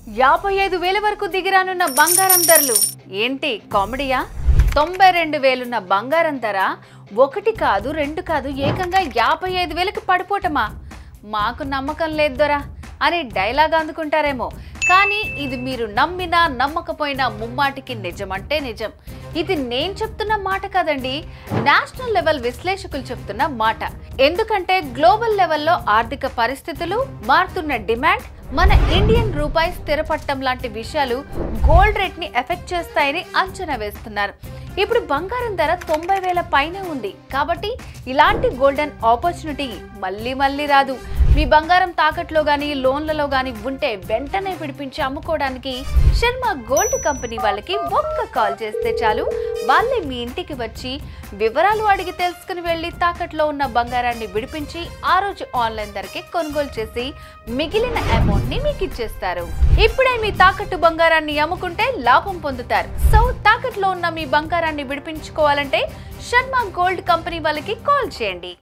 55,000 వరకు దిగిరానున్న బంగారం ధరలు ఏంటి కామెడీయా? 92,000 బంగారం ధర ఒకటి కాదు రెండు కాదు ఏకంగా 55,000కి పడిపోవటమా? మాకు నమ్మకం లేదు దొరా అని డైలాగ్ అందుకుంటారేమో, కానీ ఇది మీరు నమ్మినా నమ్మకపోయినా ముమ్మాటికి నిజమంటే నిజం. ఇది నేను చెప్తున్న మాట కాదండి, నేషనల్ లెవెల్ విశ్లేషకులు చెప్తున్న మాట. ఎందుకంటే గ్లోబల్ లెవెల్లో ఆర్థిక పరిస్థితులు, మారుతున్న డిమాండ్, మన ఇండియన్ రూపాయి స్థిరపట్టం లాంటి విషయాలు గోల్డ్ రేట్ ని ఎఫెక్ట్ చేస్తాయని అంచనా వేస్తున్నారు. ఇప్పుడు బంగారం ధర 90,000 పైనే ఉంది కాబట్టి ఇలాంటి గోల్డెన్ ఆపర్చునిటీ మళ్ళీ రాదు. మీ బంగారం తాకట్లో గానీ లోన్లలో గానీ ఉంటే వెంటనే విడిపించి అమ్ముకోవడానికి శర్మ గోల్డ్ కంపెనీ వాళ్ళకి ఒక్క కాల్ చేస్తే చాలు. వాళ్ళే మీ ఇంటికి వచ్చి వివరాలు అడిగి తెలుసుకుని వెళ్ళి తాకట్లో ఉన్న బంగారాన్ని విడిపించి ఆ రోజు ఆన్లైన్ ధరకి కొనుగోలు చేసి మిగిలిన అమౌంట్ ని మీకు ఇచ్చేస్తారు. ఇప్పుడే మీ తాకట్టు బంగారాన్ని అమ్ముకుంటే లాభం పొందుతారు. సో తాకట్లో ఉన్న మీ బంగారాన్ని విడిపించుకోవాలంటే శర్మ గోల్డ్ కంపెనీ వాళ్ళకి కాల్ చేయండి.